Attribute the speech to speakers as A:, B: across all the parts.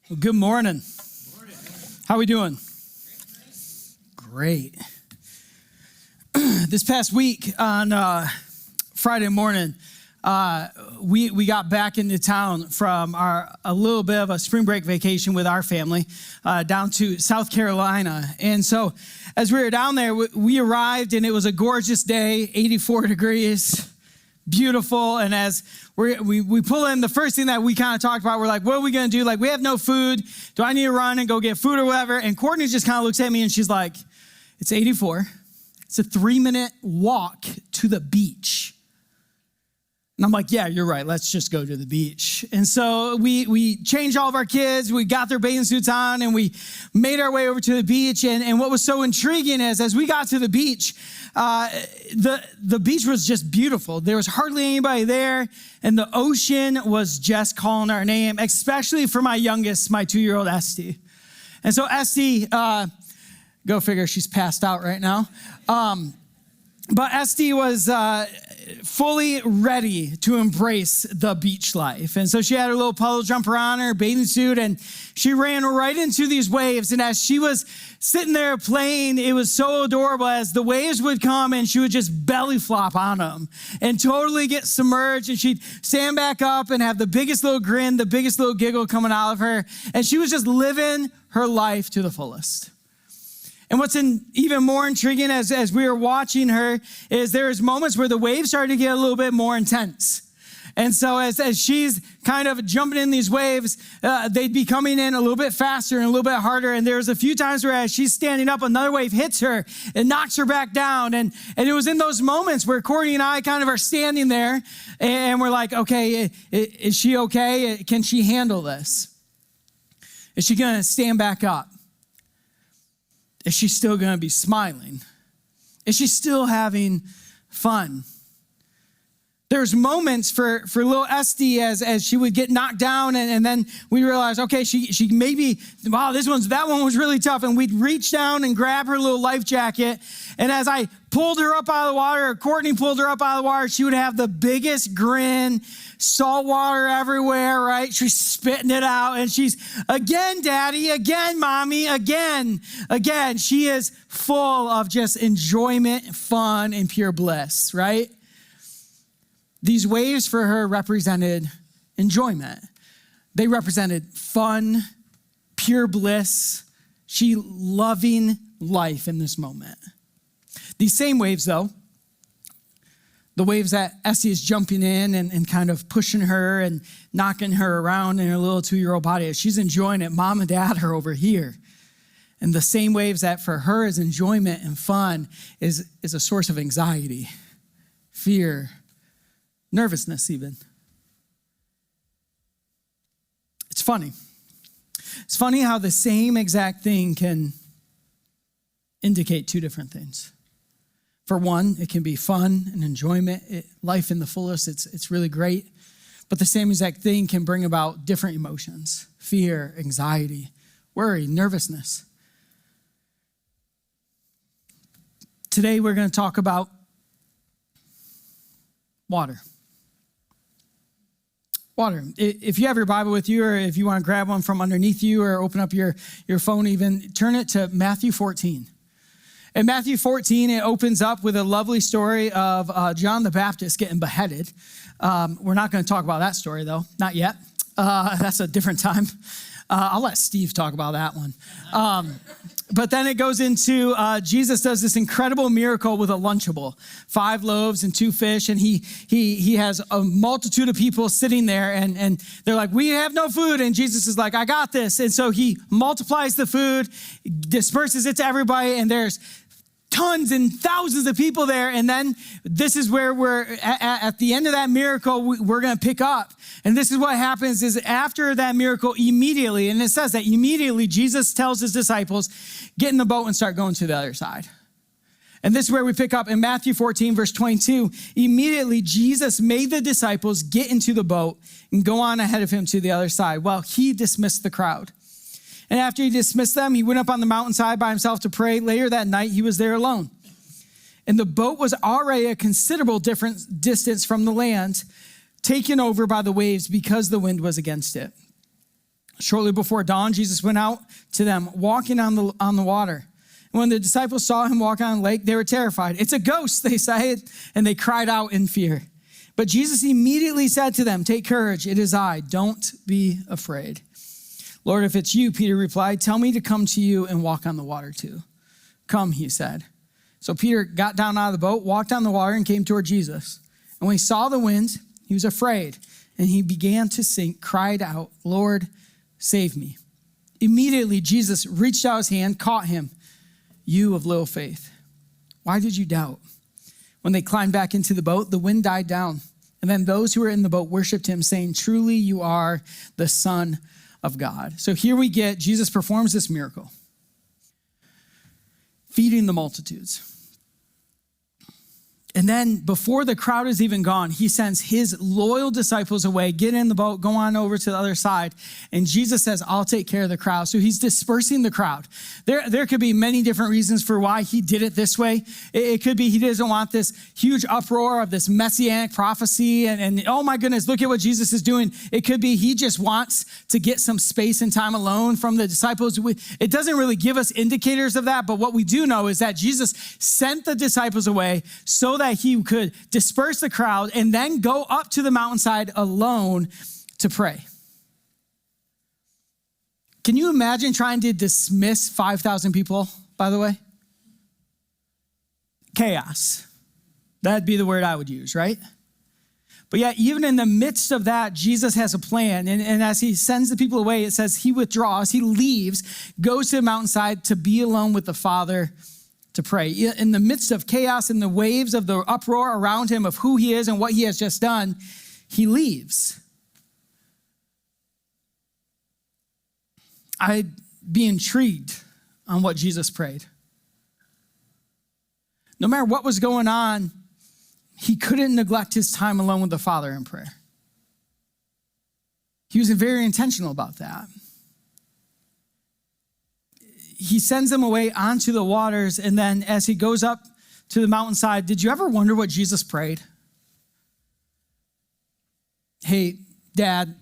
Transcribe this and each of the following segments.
A: Well, good morning. How we doing? Great. This past week on Friday morning, we got back into town from a little bit of a spring break vacation with our family down to South Carolina. And so as we were down there, we arrived and it was a gorgeous day, 84 degrees, beautiful. And as we pull in, the first thing that we kind of talked about, we're like, what are we going to do? Like, we have no food. Do I need to run and go get food or whatever? And Courtney just kind of looks at me and she's like, it's 84. It's a 3-minute walk to the beach. And I'm like, yeah, you're right. Let's just go to the beach. And so we changed all of our kids. We got their bathing suits on and we made our way over to the beach. And what was so intriguing is as we got to the beach, the beach was just beautiful. There was hardly anybody there. And the ocean was just calling our name, especially for my youngest, my 2-year-old Esty. And so Esty, go figure, she's passed out right now. But Esty was fully ready to embrace the beach life. And so she had her little puddle jumper on, her bathing suit, and she ran right into these waves. And as she was sitting there playing, it was so adorable as the waves would come and she would just belly flop on them and totally get submerged. And she'd stand back up and have the biggest little grin, the biggest little giggle coming out of her. And she was just living her life to the fullest. And what's even more intriguing as we were watching her is there's moments where the waves started to get a little bit more intense. And so as she's kind of jumping in these waves, they'd be coming in a little bit faster and a little bit harder. And there's a few times where as she's standing up, another wave hits her and knocks her back down. And it was in those moments where Courtney and I kind of are standing there and we're like, okay, is she okay? Can she handle this? Is she going to stand back up? Is she still going to be smiling? Is she still having fun? There's moments for little Esty as she would get knocked down and then we realized, okay, she maybe, wow, that one was really tough. And we'd reach down and grab her little life jacket. And as I pulled her up out of the water, or Courtney pulled her up out of the water, she would have the biggest grin, salt water everywhere, right? She's spitting it out and she's, again, Daddy, again, Mommy, again. She is full of just enjoyment, fun, and pure bliss, right? These waves for her represented enjoyment. They represented fun, pure bliss. She loving life in this moment. These same waves, though, the waves that Esty is jumping in and kind of pushing her and knocking her around in her little 2-year-old body, as she's enjoying it, Mom and Dad are over here. And the same waves that for her is enjoyment and fun is a source of anxiety, fear, nervousness even. It's funny. It's funny how the same exact thing can indicate two different things. For one, it can be fun and enjoyment, life in the fullest, it's really great. But the same exact thing can bring about different emotions, fear, anxiety, worry, nervousness. Today we're going to talk about water. Water. If you have your Bible with you or if you want to grab one from underneath you or open up your phone even, turn it to Matthew 14. In Matthew 14, it opens up with a lovely story of John the Baptist getting beheaded. We're not going to talk about that story, though. Not yet. That's a different time. I'll let Steve talk about that one. But then it goes into Jesus does this incredible miracle with a Lunchable, 5 loaves and 2 fish, and he has a multitude of people sitting there, and they're like, we have no food, and Jesus is like, I got this. And so he multiplies the food, disperses it to everybody, and there's tons and thousands of people there. And then this is where we're at the end of that miracle, we're going to pick up. And this is what happens is after that miracle immediately, and it says that immediately Jesus tells his disciples, get in the boat and start going to the other side. And this is where we pick up in Matthew 14, verse 22. Immediately, Jesus made the disciples get into the boat and go on ahead of him to the other side while he dismissed the crowd. And after he dismissed them, he went up on the mountainside by himself to pray. Later that night, he was there alone. And the boat was already a considerable distance from the land, taken over by the waves because the wind was against it. Shortly before dawn, Jesus went out to them walking on the water. And when the disciples saw him walking on the lake, they were terrified. "It's a ghost," they said, and they cried out in fear. But Jesus immediately said to them, "Take courage, it is I. Don't be afraid." "Lord, if it's you," Peter replied, "tell me to come to you and walk on the water too." "Come," he said. So Peter got down out of the boat, walked on the water, and came toward Jesus. And when he saw the wind, he was afraid, and he began to sink, cried out, "Lord, save me." Immediately, Jesus reached out his hand, caught him. "You of little faith, why did you doubt?" When they climbed back into the boat, the wind died down. And then those who were in the boat worshiped him, saying, "Truly you are the Son of God." So here we get, Jesus performs this miracle, feeding the multitudes. And then before the crowd is even gone, he sends his loyal disciples away, get in the boat, go on over to the other side. And Jesus says, "I'll take care of the crowd." So he's dispersing the crowd. There could be many different reasons for why he did it this way. It could be he doesn't want this huge uproar of this messianic prophecy. And oh my goodness, look at what Jesus is doing. It could be he just wants to get some space and time alone from the disciples. It doesn't really give us indicators of that. But what we do know is that Jesus sent the disciples away so that he could disperse the crowd and then go up to the mountainside alone to pray. Can you imagine trying to dismiss 5,000 people, by the way? Chaos. That'd be the word I would use, right? But yet, even in the midst of that, Jesus has a plan. And as he sends the people away, it says he withdraws, he leaves, goes to the mountainside to be alone with the Father to pray. In the midst of chaos and the waves of the uproar around him of who he is and what he has just done, he leaves. I'd be intrigued on what Jesus prayed. No matter what was going on, he couldn't neglect his time alone with the Father in prayer. He was very intentional about that. He sends them away onto the waters, and then as he goes up to the mountainside, did you ever wonder what Jesus prayed? "Hey, Dad,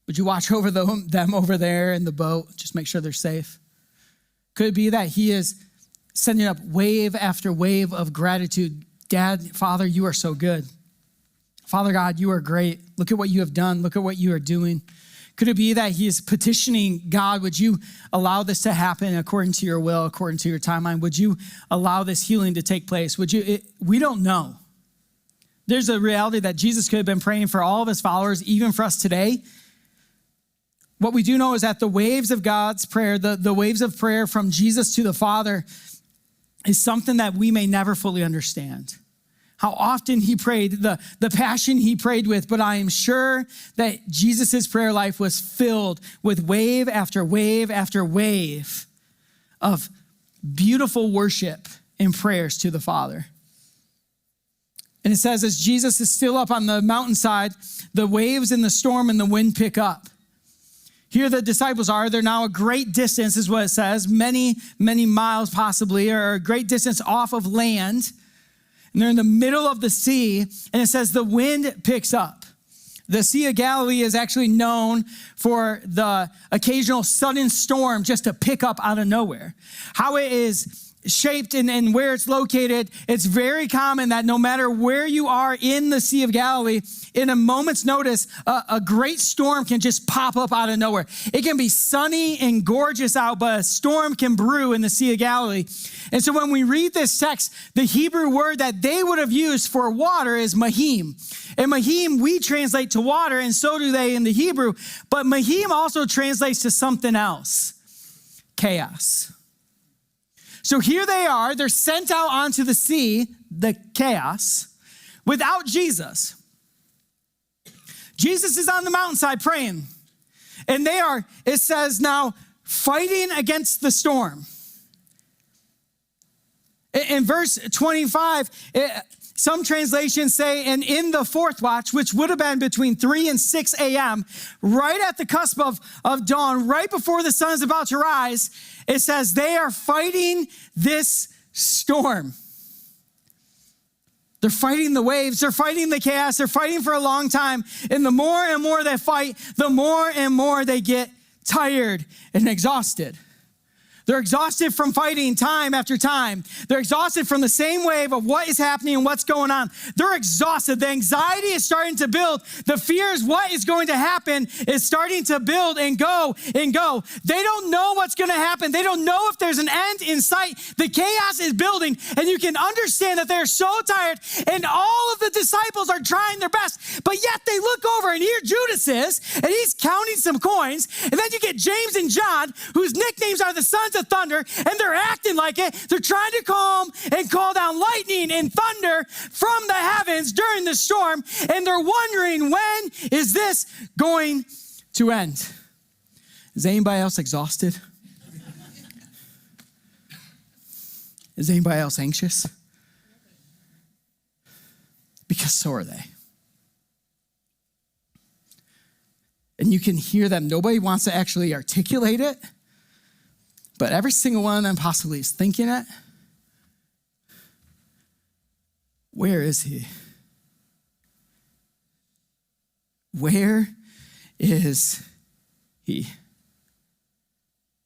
A: would you watch over them over there in the boat? Just make sure they're safe." Could it be that he is sending up wave after wave of gratitude? "Dad, Father, you are so good. Father God, you are great. Look at what you have done. Look at what you are doing." Could it be that he is petitioning God, would you allow this to happen according to your will, according to your timeline? Would you allow this healing to take place? We don't know. There's a reality that Jesus could have been praying for all of his followers, even for us today. What we do know is that the waves of God's prayer, the waves of prayer from Jesus to the Father, is something that we may never fully understand. How often he prayed, the passion he prayed with, but I am sure that Jesus' prayer life was filled with wave after wave after wave of beautiful worship and prayers to the Father. And it says, as Jesus is still up on the mountainside, the waves and the storm and the wind pick up. Here the disciples are. They're now a great distance, is what it says, many, many miles possibly, or a great distance off of land. And they're in the middle of the sea, and it says the wind picks up. The Sea of Galilee is actually known for the occasional sudden storm just to pick up out of nowhere. How it is shaped and where it's located, it's very common that no matter where you are in the Sea of Galilee, in a moment's notice, a great storm can just pop up out of nowhere. It can be sunny and gorgeous out, but a storm can brew in the Sea of Galilee. And so when we read this text, the Hebrew word that they would have used for water is mahim. And mahim, we translate to water, and so do they in the Hebrew. But mahim also translates to something else, chaos. So here they are, they're sent out onto the sea, the chaos, without Jesus. Jesus is on the mountainside praying, and they are, it says now, fighting against the storm. In verse 25, some translations say, and in the fourth watch, which would have been between 3 and 6 a.m., right at the cusp of dawn, right before the sun is about to rise, it says they are fighting this storm. They're fighting the waves. They're fighting the chaos. They're fighting for a long time. And the more and more they fight, the more and more they get tired and exhausted. They're exhausted from fighting time after time. They're exhausted from the same wave of what is happening and what's going on. They're exhausted. The anxiety is starting to build. The fears, what is going to happen, is starting to build and go and go. They don't know what's going to happen. They don't know if there's an end in sight. The chaos is building, and you can understand that they're so tired, and all of the disciples are trying their best, but yet they look over, and here Judas is, and he's counting some coins, and then you get James and John, whose nicknames are the sons of thunder, and they're acting like it. They're trying to calm and call down lightning and thunder from the heavens during the storm, and they're wondering, when is this going to end? Is anybody else exhausted? Is anybody else anxious? Because so are they. And you can hear them. Nobody wants to actually articulate it, but every single one of them possibly is thinking it. Where is he? Where is he?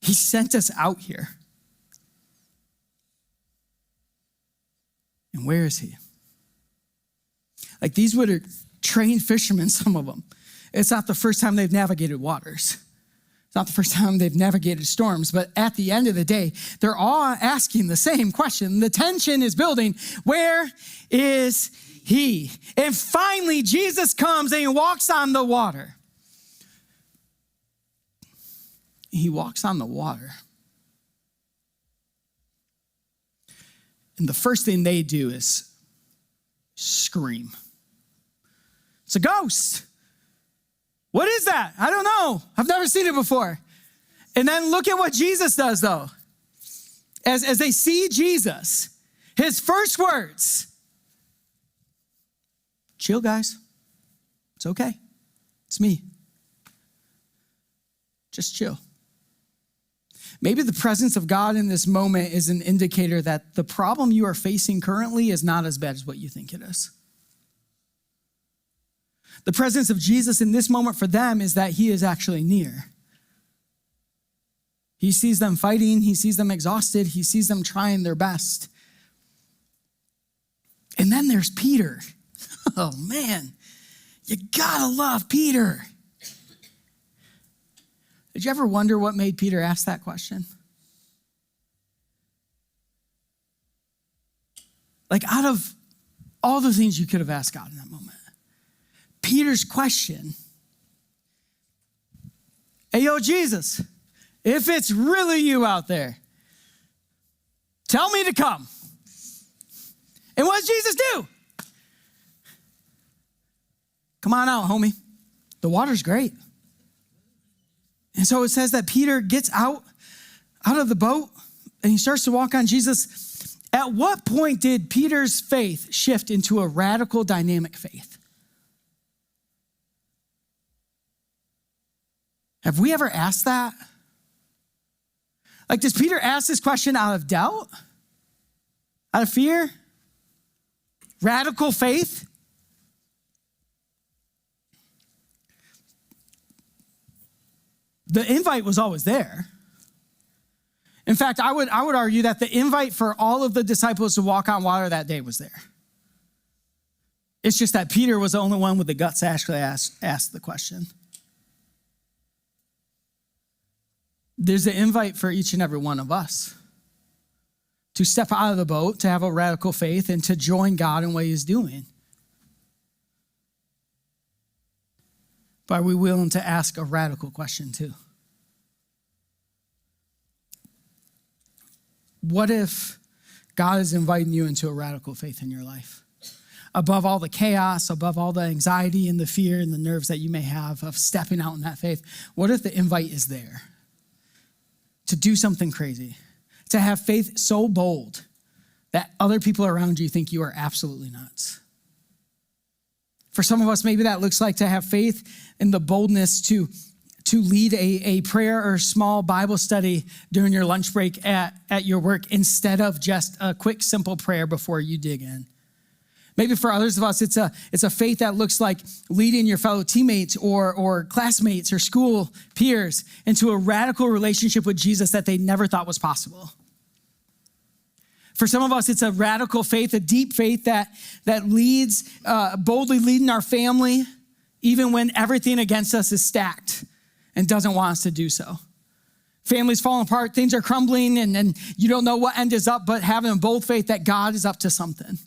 A: He sent us out here. And where is he? Like, these were trained fishermen, some of them. It's not the first time they've navigated waters. It's not the first time they've navigated storms, but at the end of the day, they're all asking the same question. The tension is building. Where is he? And finally, Jesus comes and he walks on the water. He walks on the water. And the first thing they do is scream. It's a ghost. What is that? I don't know. I've never seen it before. And then look at what Jesus does, though. As they see Jesus, his first words, chill, guys. It's okay. It's me. Just chill. Maybe the presence of God in this moment is an indicator that the problem you are facing currently is not as bad as what you think it is. The presence of Jesus in this moment for them is that he is actually near. He sees them fighting. He sees them exhausted. He sees them trying their best. And then there's Peter. Oh, man. You gotta love Peter. Did you ever wonder what made Peter ask that question? Like, out of all the things you could have asked God in that moment, Peter's question, hey, yo, Jesus, if it's really you out there, tell me to come. And what does Jesus do? Come on out, homie. The water's great. And so it says that Peter gets out of the boat and he starts to walk on Jesus. At what point did Peter's faith shift into a radical, dynamic faith? Have we ever asked that? Like, does Peter ask this question out of doubt? Out of fear? Radical faith? The invite was always there. In fact, I would argue that the invite for all of the disciples to walk on water that day was there. It's just that Peter was the only one with the guts to actually ask the question. There's an invite for each and every one of us to step out of the boat, to have a radical faith, and to join God in what he's doing. But are we willing to ask a radical question too? What if God is inviting you into a radical faith in your life? Above all the chaos, above all the anxiety and the fear and the nerves that you may have of stepping out in that faith, what if the invite is there? To do something crazy, to have faith so bold that other people around you think you are absolutely nuts. For some of us, maybe that looks like to have faith in the boldness to lead a prayer or small Bible study during your lunch break at your work instead of just a quick, simple prayer before you dig in. Maybe for others of us, it's a faith that looks like leading your fellow teammates or classmates or school peers into a radical relationship with Jesus that they never thought was possible. For some of us, it's a radical faith, a deep faith that leads, boldly leading our family, even when everything against us is stacked and doesn't want us to do so. Families falling apart, things are crumbling, and you don't know what end is up, but having a bold faith that God is up to something.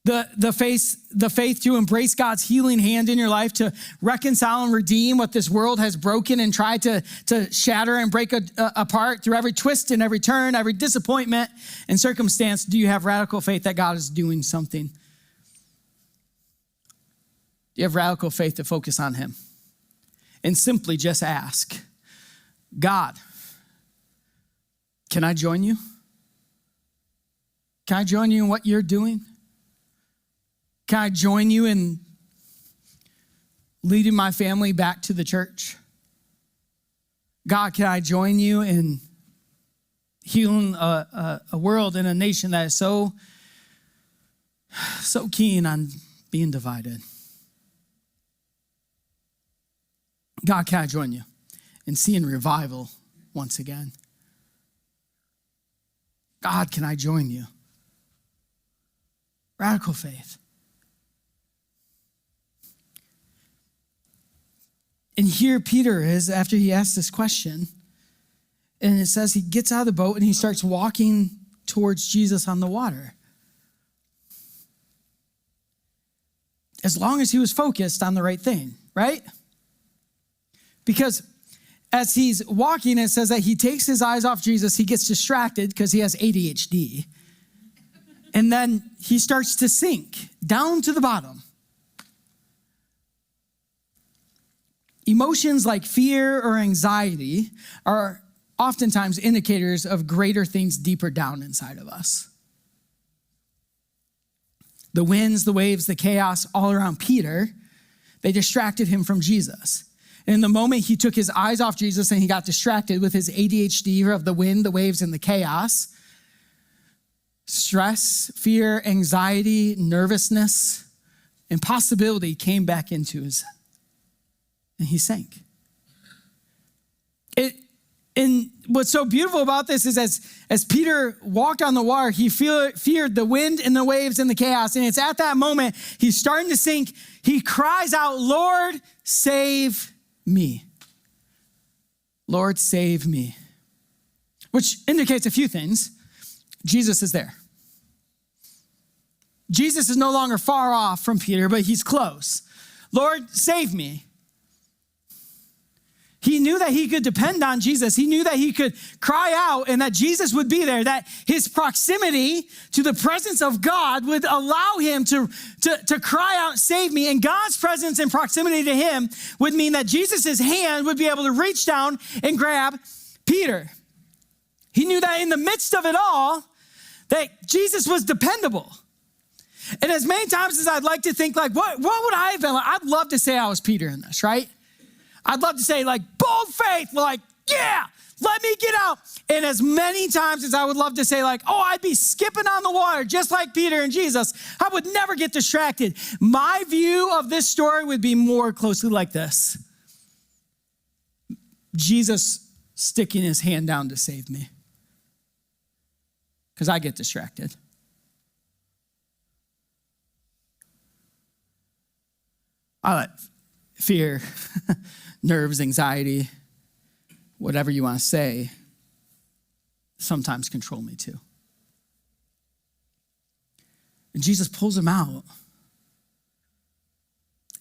A: The faith to embrace God's healing hand in your life, to reconcile and redeem what this world has broken and tried to shatter and break apart through every twist and every turn, every disappointment and circumstance. Do you have radical faith that God is doing something? Do you have radical faith to focus on him and simply just ask, God, can I join you? Can I join you in what you're doing? Can I join you in leading my family back to the church? God, can I join you in healing a world and a nation that is so keen on being divided? God, can I join you in seeing revival once again? God, can I join you? Radical faith. And here Peter is, after he asks this question, and it says he gets out of the boat and he starts walking towards Jesus on the water. As long as he was focused on the right thing, right? Because as he's walking, it says that he takes his eyes off Jesus, he gets distracted because he has ADHD. And then he starts to sink down to the bottom. Emotions like fear or anxiety are oftentimes indicators of greater things deeper down inside of us. The winds, the waves, the chaos all around Peter, they distracted him from Jesus. And in the moment he took his eyes off Jesus and he got distracted with his ADHD of the wind, the waves, and the chaos, stress, fear, anxiety, nervousness, impossibility came back into his, and he sank. And what's so beautiful about this is as Peter walked on the water, he feared the wind and the waves and the chaos. And it's at that moment, he's starting to sink. He cries out, Lord, save me. Lord, save me. Which indicates a few things. Jesus is there. Jesus is no longer far off from Peter, but he's close. Lord, save me. He knew that he could depend on Jesus. He knew that he could cry out and that Jesus would be there, that his proximity to the presence of God would allow him to cry out, save me. And God's presence and proximity to him would mean that Jesus' hand would be able to reach down and grab Peter. He knew that in the midst of it all, that Jesus was dependable. And as many times as I'd like to think, like, what would I have been like? I'd love to say I was Peter in this, right? I'd love to say, like, bold faith, like, yeah, let me get out. And as many times as I would love to say, like, oh, I'd be skipping on the water just like Peter and Jesus, I would never get distracted. My view of this story would be more closely like this. Jesus sticking his hand down to save me. Because I get distracted. I let fear, nerves, anxiety, whatever you want to say, sometimes control me too. And Jesus pulls him out.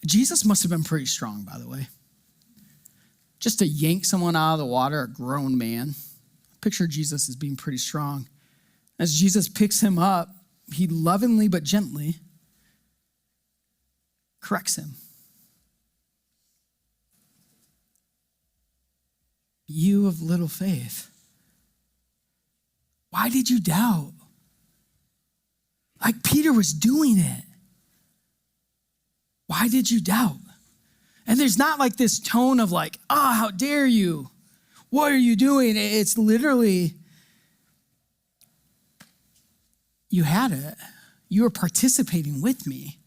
A: Jesus must have been pretty strong, by the way. Just to yank someone out of the water, a grown man. Picture Jesus as being pretty strong. As Jesus picks him up, he lovingly but gently corrects him. You of little faith, why did you doubt? Like Peter was doing it. Why did you doubt? And there's not like this tone of like, oh, how dare you? What are you doing? It's literally, you had it. You are participating with me.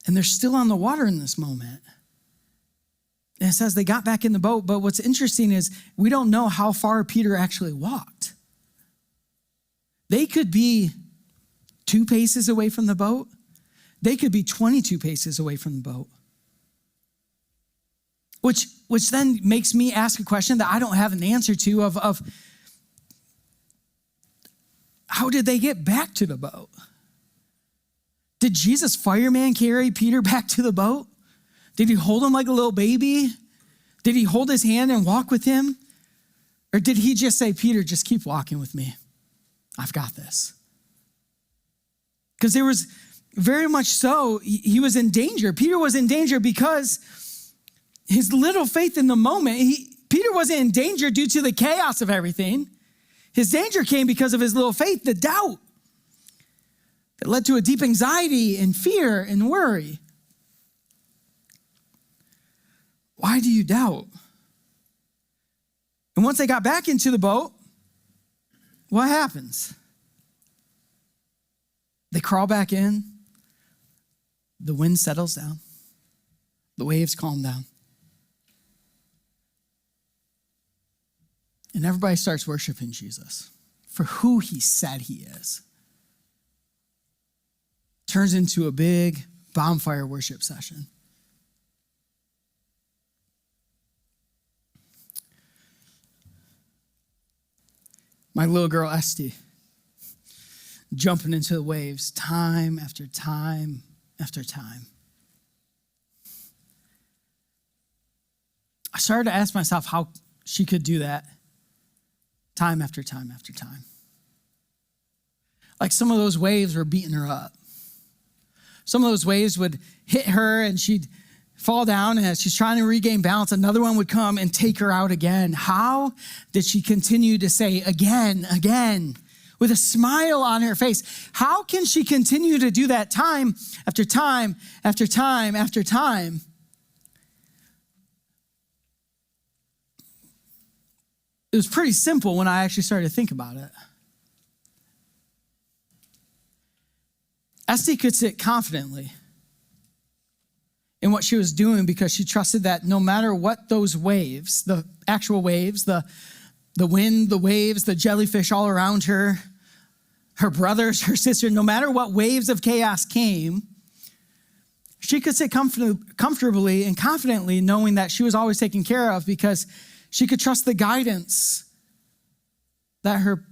A: And they're still on the water in this moment. And it says they got back in the boat, but what's interesting is we don't know how far Peter actually walked. They could be 2 paces away from the boat. They could be 22 paces away from the boat. Which then makes me ask a question that I don't have an answer to of how did they get back to the boat? Did Jesus fireman carry Peter back to the boat? Did he hold him like a little baby? Did he hold his hand and walk with him? Or did he just say, Peter, just keep walking with me. I've got this. Because there was very much so, he was in danger. Peter was in danger because his little faith in the moment, Peter wasn't in danger due to the chaos of everything. His danger came because of his little faith, the doubt that led to a deep anxiety and fear and worry. Why do you doubt? And once they got back into the boat, what happens? They crawl back in. The wind settles down. The waves calm down. And everybody starts worshiping Jesus for who he said he is. Turns into a big bonfire worship session. My little girl, Esty, jumping into the waves time after time after time. I started to ask myself how she could do that time after time after time. Like some of those waves were beating her up. Some of those waves would hit her and she'd fall down, and as she's trying to regain balance, another one would come and take her out again. How did she continue to say again, again, with a smile on her face? How can she continue to do that time after time after time after time? It was pretty simple when I actually started to think about it. Esty could sit confidently in what she was doing because she trusted that no matter what those waves, the actual waves, the wind, the waves, the jellyfish all around her, her brothers, her sister, no matter what waves of chaos came, she could sit comfortably and confidently knowing that she was always taken care of because she could trust the guidance that her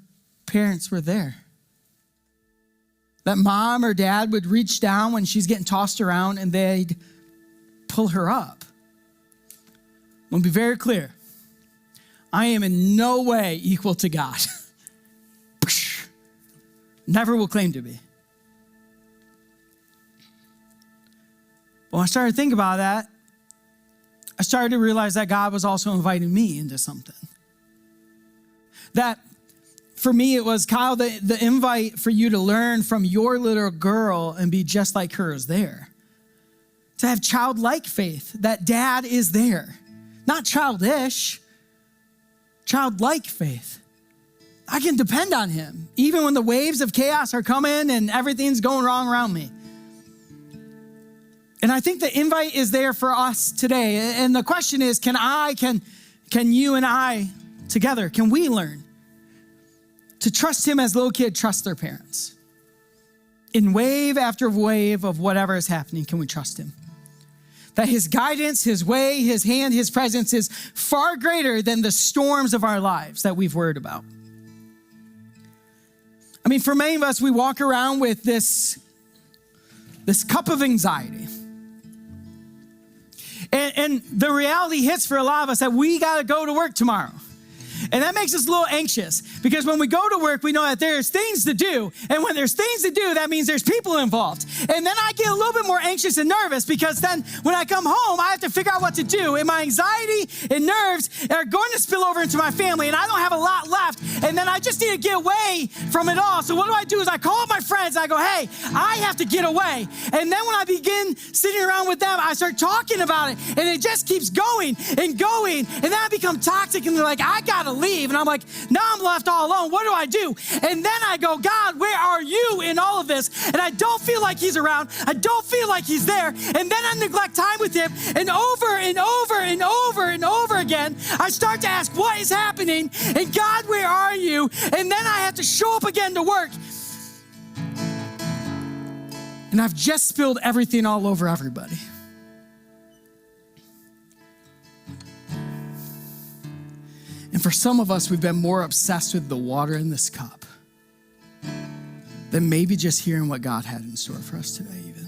A: parents were there. That mom or dad would reach down when she's getting tossed around and they'd pull her up. Let me be very clear. I am in no way equal to God. Never will claim to be. But when I started to think about that, I started to realize that God was also inviting me into something. That for me, it was, Kyle, the invite for you to learn from your little girl and be just like her is there. To have childlike faith, that dad is there. Not childish, childlike faith. I can depend on him, even when the waves of chaos are coming and everything's going wrong around me. And I think the invite is there for us today. And the question is, can you and I together, can we learn to trust him as little kids trust their parents? In wave after wave of whatever is happening, can we trust him? That his guidance, his way, his hand, his presence is far greater than the storms of our lives that we've worried about. I mean, for many of us, we walk around with this cup of anxiety. And the reality hits for a lot of us that we got to go to work tomorrow. And that makes us a little anxious because when we go to work, we know that there's things to do. And when there's things to do, that means there's people involved. And then I get a little bit more anxious and nervous because then when I come home, I have to figure out what to do. And my anxiety and nerves are going to spill over into my family and I don't have a lot left. And then I just need to get away from it all. So what do? Is I call up my friends and I go, hey, I have to get away. And then when I begin sitting around with them, I start talking about it and it just keeps going and going. And then I become toxic and they're like, I got to leave. And I'm like, now I'm left all alone. What do I do? And then I go, God, where are you in all of this? And I don't feel like he's around. I don't feel like he's there. And then I neglect time with him. And over and over and over and over again, I start to ask, what is happening? And God, where are you? And then I have to show up again to work. And I've just spilled everything all over everybody. And for some of us, we've been more obsessed with the water in this cup than maybe just hearing what God had in store for us today even.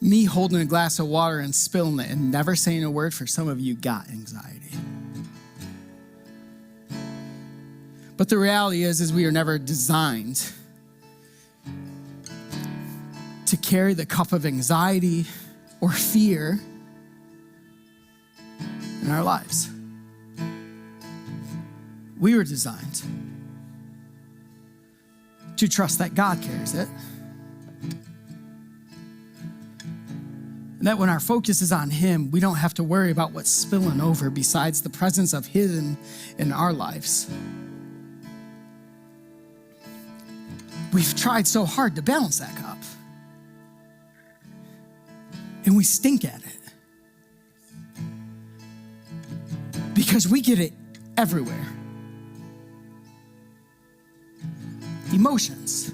A: Me holding a glass of water and spilling it and never saying a word, for some of you got anxiety. But the reality is we are never designed to carry the cup of anxiety or fear in our lives. We were designed to trust that God carries it. And that when our focus is on him, we don't have to worry about what's spilling over besides the presence of his in our lives. We've tried so hard to balance that cup. And we stink at it. Because we get it everywhere. Emotions.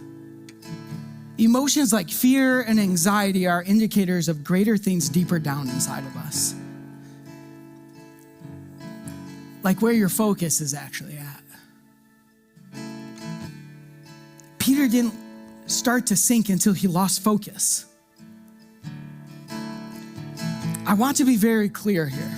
A: Emotions like fear and anxiety are indicators of greater things deeper down inside of us. Like where your focus is actually at. Peter didn't start to sink until he lost focus. I want to be very clear here.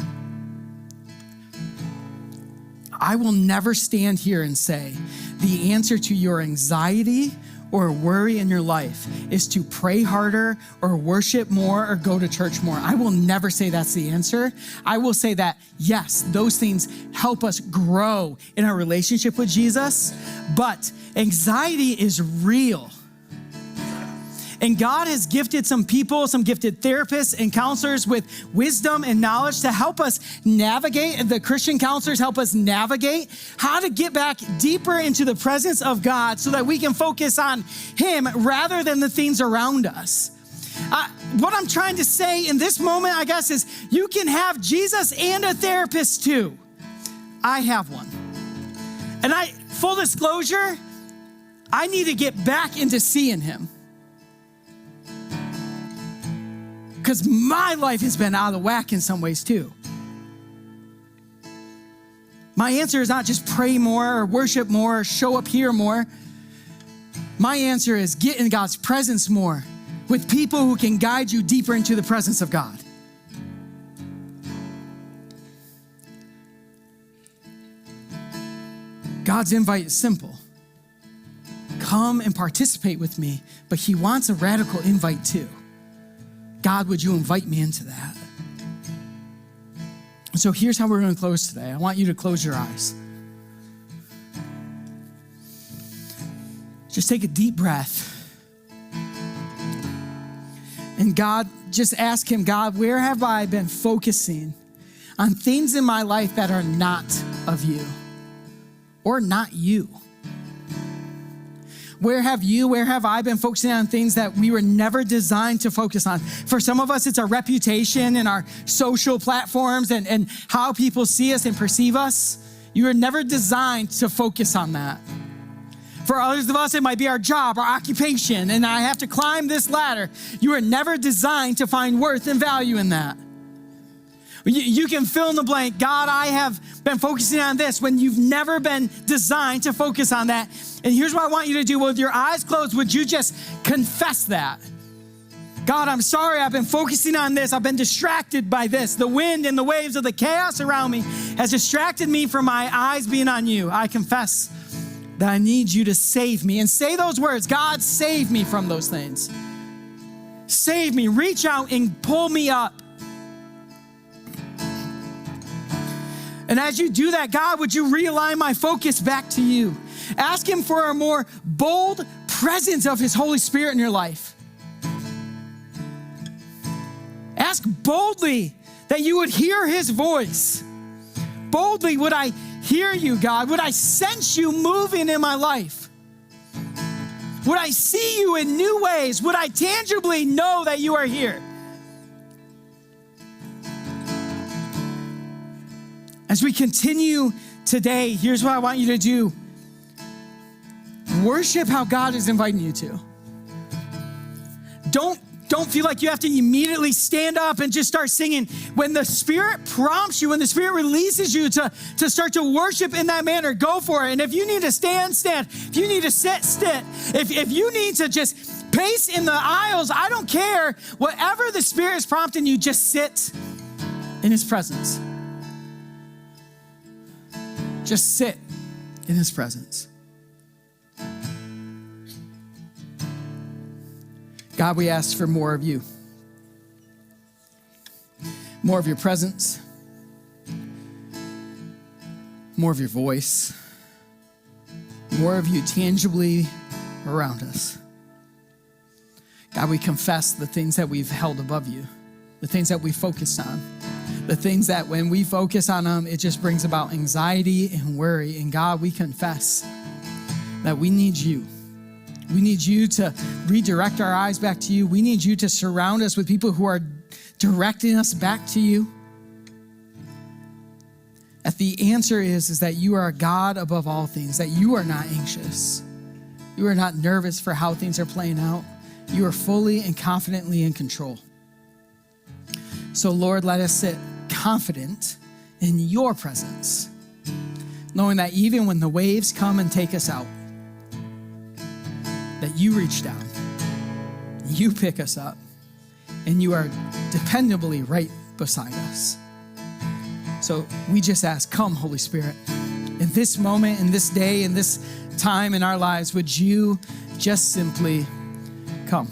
A: I will never stand here and say the answer to your anxiety or worry in your life is to pray harder or worship more or go to church more. I will never say that's the answer. I will say that, yes, those things help us grow in our relationship with Jesus, but anxiety is real. And God has gifted some people, some gifted therapists and counselors with wisdom and knowledge to help us navigate. The Christian counselors help us navigate how to get back deeper into the presence of God so that we can focus on him rather than the things around us. What I'm trying to say in this moment, I guess, is you can have Jesus and a therapist too. I have one. And full disclosure, I need to get back into seeing him. Because my life has been out of whack in some ways too. My answer is not just pray more or worship more or show up here more. My answer is get in God's presence more with people who can guide you deeper into the presence of God. God's invite is simple. Come and participate with me, but he wants a radical invite too. God, would you invite me into that? So here's how we're going to close today. I want you to close your eyes. Just take a deep breath. And God, just ask him, God, where have I been focusing on things in my life that are not of you or not you? Where have I been focusing on things that we were never designed to focus on? For some of us, it's our reputation and our social platforms and how people see us and perceive us. You were never designed to focus on that. For others of us, it might be our job, our occupation, and I have to climb this ladder. You were never designed to find worth and value in that. You can fill in the blank. God, I have been focusing on this when you've never been designed to focus on that. And here's what I want you to do. With your eyes closed, would you just confess that? God, I'm sorry I've been focusing on this. I've been distracted by this. The wind and the waves of the chaos around me has distracted me from my eyes being on you. I confess that I need you to save me. And say those words, God, save me from those things. Save me. Reach out and pull me up. And as you do that, God, would you realign my focus back to you? Ask him for a more bold presence of his Holy Spirit in your life. Ask boldly that you would hear his voice. Boldly would I hear you, God. Would I sense you moving in my life? Would I see you in new ways? Would I tangibly know that you are here? As we continue today, here's what I want you to do. Worship how God is inviting you to. Don't feel like you have to immediately stand up and just start singing. When the Spirit prompts you, when the Spirit releases you to start to worship in that manner, go for it. And if you need to stand, stand. If you need to sit, sit. If you need to just pace in the aisles, I don't care. Whatever the Spirit is prompting you, just sit in his presence. Just sit in his presence. God, we ask for more of you. More of your presence. More of your voice. More of you tangibly around us. God, we confess the things that we've held above you, the things that we focused on, the things that when we focus on them, it just brings about anxiety and worry. And God, we confess that we need you. We need you to redirect our eyes back to you. We need you to surround us with people who are directing us back to you. That the answer is that you are a God above all things, that you are not anxious. You are not nervous for how things are playing out. You are fully and confidently in control. So Lord, let us sit confident in your presence, knowing that even when the waves come and take us out, that you reach down, you pick us up, and you are dependably right beside us. So we just ask, come, Holy Spirit. In this moment, in this day, in this time in our lives, would you just simply come?